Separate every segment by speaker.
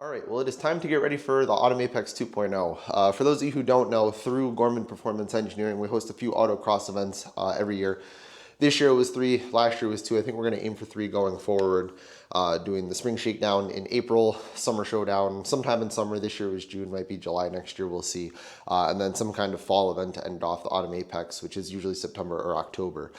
Speaker 1: All right, well, it is time to get ready for the Autumn Apex 2.0. For those of you who don't know, through Gorman Performance Engineering, we host a few autocross events every year. This year it was 3, last year was 2. I think we're going to aim for 3 going forward, doing the Spring Shakedown in April, Summer Showdown sometime in summer. This year was June, might be July next year, we'll see. And then some kind of fall event to end off the Autumn Apex, which is usually September or October.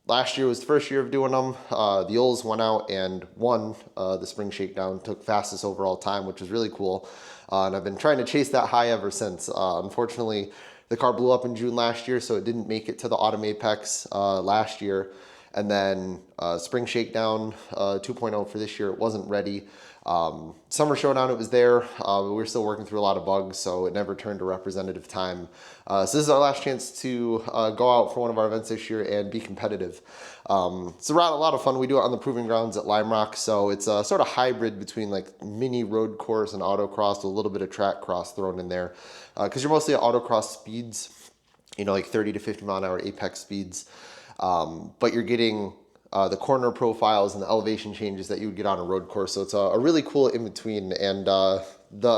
Speaker 1: Last year was the first year of doing them. The Yules went out and won the Spring Shakedown, took fastest overall time, which was really cool. And I've been trying to chase that high ever since. Unfortunately, the car blew up in June last year, so it didn't make it to the Autumn Apex last year. And then Spring Shakedown 2.0 for this year, it wasn't ready. Summer Showdown, it was there. We were still working through a lot of bugs, so it never turned to representative time. So this is our last chance to go out for one of our events this year and be competitive. It's a lot of fun. We do it on the Proving Grounds at Lime Rock, so it's a sort of hybrid between like mini road course and autocross with a little bit of track cross thrown in there. Because you're mostly at autocross speeds, you know, like 30 to 50 mile an hour apex speeds. But you're getting the corner profiles and the elevation changes that you would get on a road course. So it's a really cool in-between. And the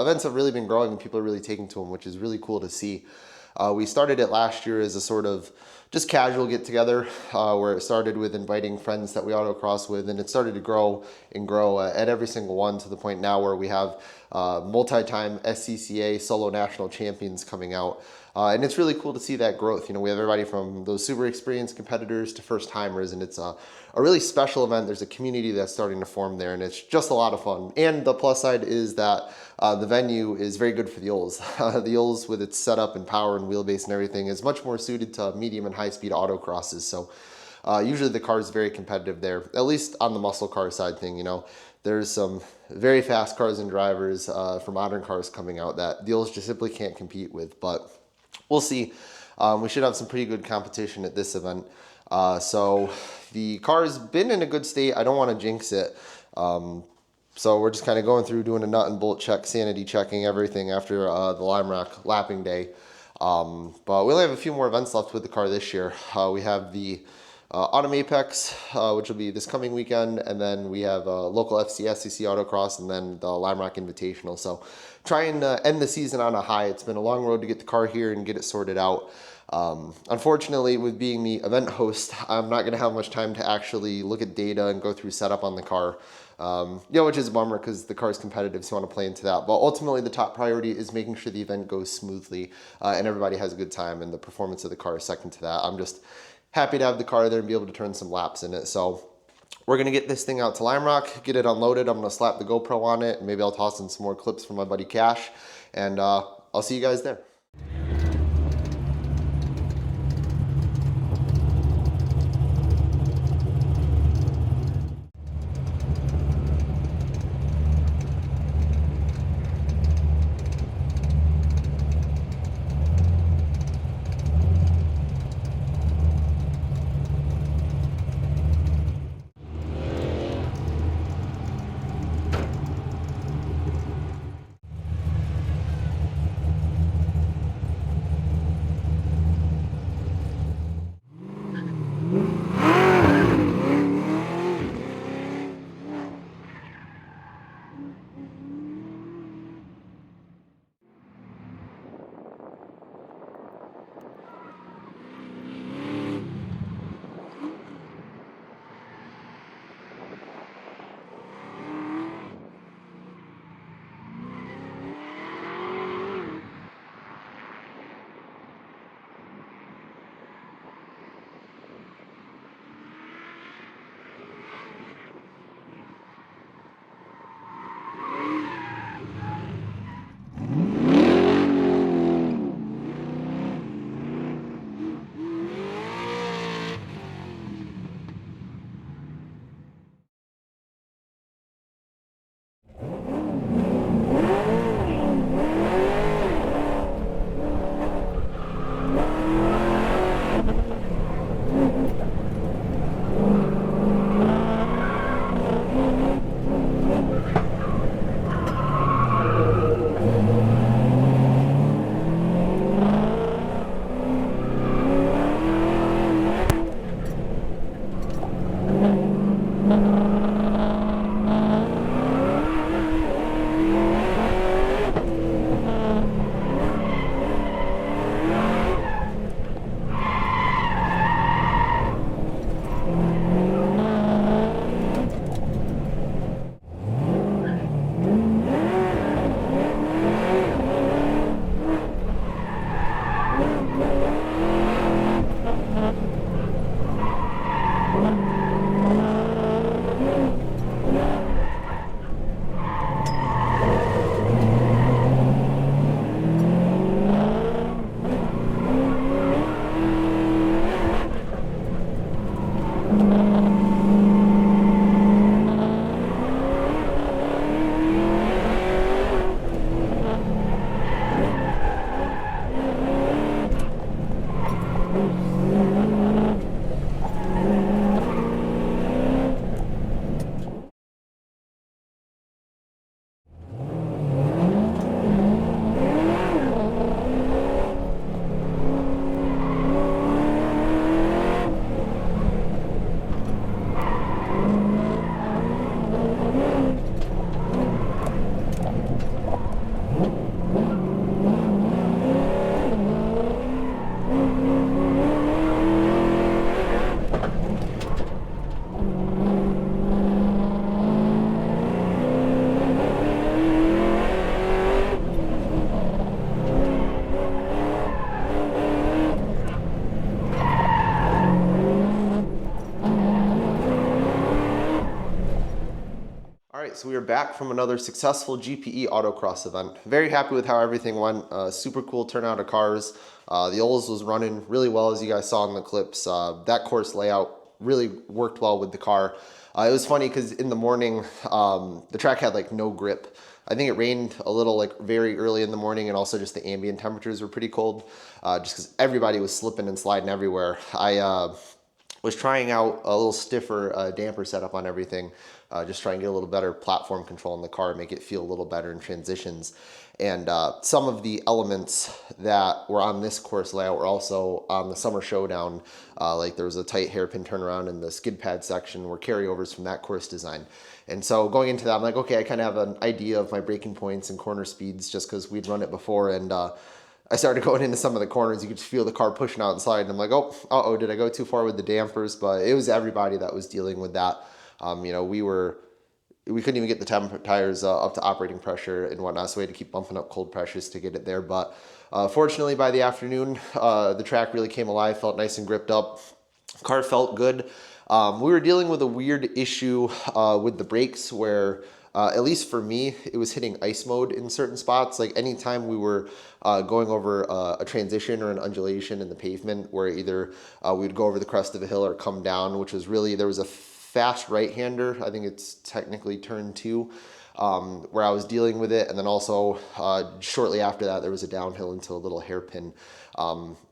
Speaker 1: events have really been growing and people are really taking to them, which is really cool to see. We started it last year as a sort of just casual get-together where it started with inviting friends that we autocross with, and it started to grow and grow at every single one to the point now where we have multi-time SCCA solo national champions coming out. And it's really cool to see that growth. You know, we have everybody from those super experienced competitors to first timers, and it's a really special event. There's a community that's starting to form there, and it's just a lot of fun. And the plus side is that the venue is very good for the Yules. The Yules, with its setup and power and wheelbase and everything, is much more suited to medium and high-speed autocrosses. So usually the car is very competitive there, at least on the muscle car side thing. You know, there's some very fast cars and drivers for modern cars coming out that the Yules just simply can't compete with, but we'll see. We should have some pretty good competition at this event. So the car's been in a good state. I don't want to jinx it. So we're just kind of going through doing a nut and bolt check, sanity checking everything after the Lime Rock lapping day. But we only have a few more events left with the car this year. We have the Autumn Apex, which will be this coming weekend, and then we have local SCC Autocross, and then the Lime Rock Invitational. So try and end the season on a high. It's been a long road to get the car here and get it sorted out. Unfortunately, with being the event host, I'm not going to have much time to actually look at data and go through setup on the car. Which is a bummer because the car is competitive, so I want to play into that. But ultimately, the top priority is making sure the event goes smoothly and everybody has a good time, and the performance of the car is second to that. I'm just happy to have the car there and be able to turn some laps in it. So we're going to get this thing out to Lime Rock, get it unloaded. I'm going to slap the GoPro on it, and maybe I'll toss in some more clips from my buddy Cash, and I'll see you guys there. So we are back from another successful GPE autocross event. Very happy with how everything went. Super cool turnout of cars. The Ols was running really well, as you guys saw in the clips. That course layout really worked well with the car. It was funny because in the morning, the track had like no grip. I think it rained a little like very early in the morning, and also just the ambient temperatures were pretty cold, just because everybody was slipping and sliding everywhere. I was trying out a little stiffer damper setup on everything, just trying to get a little better platform control in the car, make it feel a little better in transitions. And some of the elements that were on this course layout were also on the Summer Showdown. Like there was a tight hairpin turnaround in the skid pad section were carryovers from that course design. And so going into that, I'm like, okay, I kind of have an idea of my braking points and corner speeds just because we'd run it before. And I started going into some of the corners. You could just feel the car pushing out and sliding. I'm like, oh, did I go too far with the dampers? But it was everybody that was dealing with that. We couldn't even get the tires up to operating pressure and whatnot, so we had to keep bumping up cold pressures to get it there. But fortunately, by the afternoon, the track really came alive, felt nice and gripped up. Car felt good. We were dealing with a weird issue with the brakes where, at least for me, it was hitting ice mode in certain spots. Like anytime we were going over a transition or an undulation in the pavement where either we would go over the crest of a hill or come down, which was really, there was a fast right-hander, I think it's technically turn 2, where I was dealing with it. And then also shortly after that, there was a downhill into a little hairpin.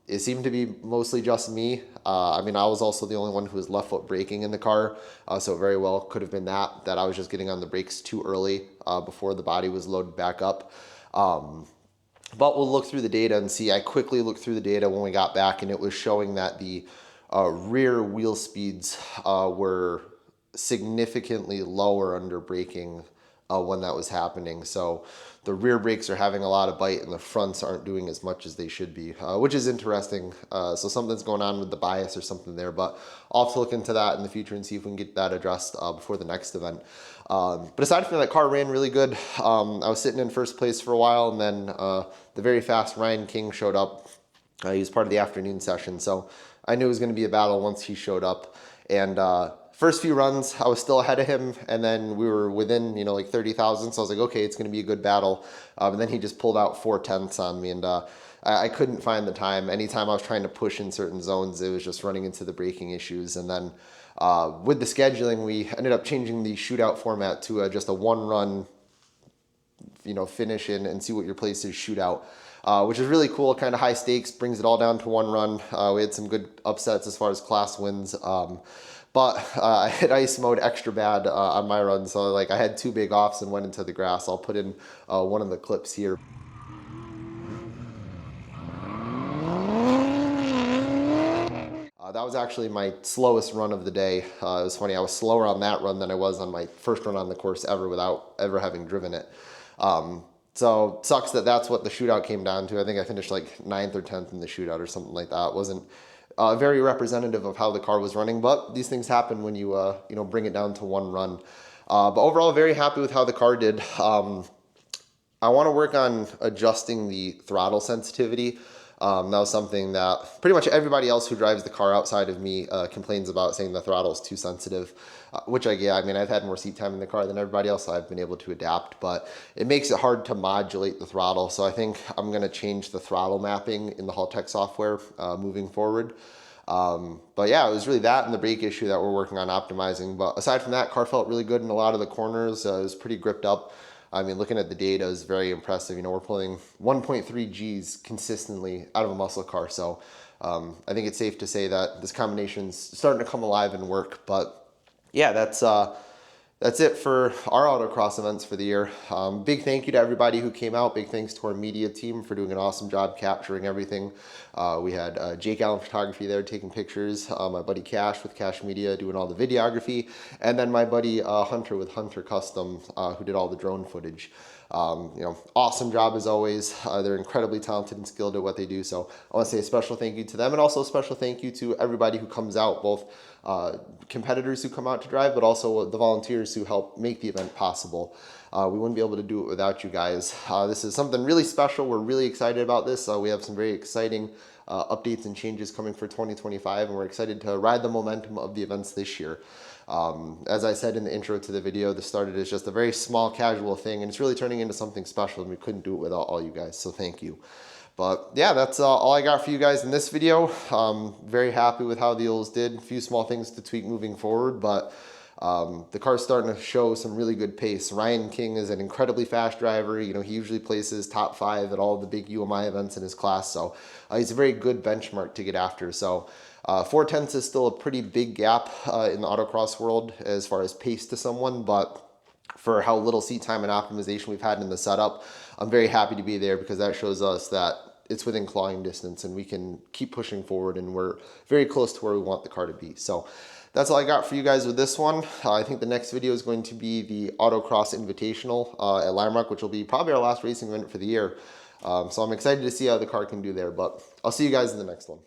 Speaker 1: It seemed to be mostly just me. I was also the only one who was left foot braking in the car. So very well could have been that I was just getting on the brakes too early before the body was loaded back up. But we'll look through the data and see. I quickly looked through the data when we got back, and it was showing that the rear wheel speeds were significantly lower under braking when that was happening. So the rear brakes are having a lot of bite and the fronts aren't doing as much as they should be, which is interesting. So something's going on with the bias or something there, but I'll have to look into that in the future and see if we can get that addressed before the next event. But aside from that, car ran really good. I was sitting in first place for a while, and then the very fast Ryan King showed up. He was part of the afternoon session, so I knew it was going to be a battle once he showed up. And first few runs, I was still ahead of him, and then we were within, like 30,000. So I was like, okay, it's going to be a good battle. And then he just pulled out 4/10 on me, and I couldn't find the time. Anytime I was trying to push in certain zones, it was just running into the braking issues. And then with the scheduling, we ended up changing the shootout format to just a one-run, finish in and see what your place is shootout. Which is really cool, kind of high stakes, brings it all down to one run. We had some good upsets as far as class wins, but I hit ice mode extra bad on my run, so I had 2 big offs and went into the grass. I'll put in one of the clips here. That was actually my slowest run of the day. It was funny, I was slower on that run than I was on my first run on the course ever without ever having driven it. So sucks that that's what the shootout came down to. I think I finished like 9th or 10th in the shootout or something like that. It wasn't very representative of how the car was running, but these things happen when you bring it down to one run. But overall, very happy with how the car did. I want to work on adjusting the throttle sensitivity. That was something that pretty much everybody else who drives the car outside of me complains about, saying the throttle is too sensitive, which I've had more seat time in the car than everybody else, so I've been able to adapt, but it makes it hard to modulate the throttle. So I think I'm going to change the throttle mapping in the Haltech software moving forward. But yeah, it was really that and the brake issue that we're working on optimizing. But aside from that, car felt really good in a lot of the corners. It was pretty gripped up. Looking at the data is very impressive. We're pulling 1.3 Gs consistently out of a muscle car. So I think it's safe to say that this combination's starting to come alive and work. But yeah, that's it for our autocross events for the year. Big thank you to everybody who came out. Big thanks to our media team for doing an awesome job capturing everything. We had Jake Allen Photography there taking pictures, my buddy Cash with Cash Media doing all the videography, and then my buddy Hunter with Hunter Custom who did all the drone footage. Awesome job as always. They're incredibly talented and skilled at what they do. So I want to say a special thank you to them, and also a special thank you to everybody who comes out, both competitors who come out to drive, but also the volunteers who help make the event possible. We wouldn't be able to do it without you guys. This is something really special. We're really excited about this. We have some very exciting updates and changes coming for 2025, and we're excited to ride the momentum of the events this year. As I said in the intro to the video, this started as just a very small casual thing, and it's really turning into something special, and we couldn't do it without all you guys, so thank you. But yeah, that's all I got for you guys in this video. Very happy with how the Ols did. A few small things to tweak moving forward, but the car's starting to show some really good pace. Ryan King is an incredibly fast driver. You know, he usually places top 5 at all the big UMI events in his class, so he's a very good benchmark to get after. So 4/10 is still a pretty big gap in the autocross world as far as pace to someone, but for how little seat time and optimization we've had in the setup, I'm very happy to be there, because that shows us that it's within clawing distance and we can keep pushing forward, and we're very close to where we want the car to be. So that's all I got for you guys with this one. I think the next video is going to be the Autocross Invitational at Lime Rock, which will be probably our last racing event for the year. So I'm excited to see how the car can do there, but I'll see you guys in the next one.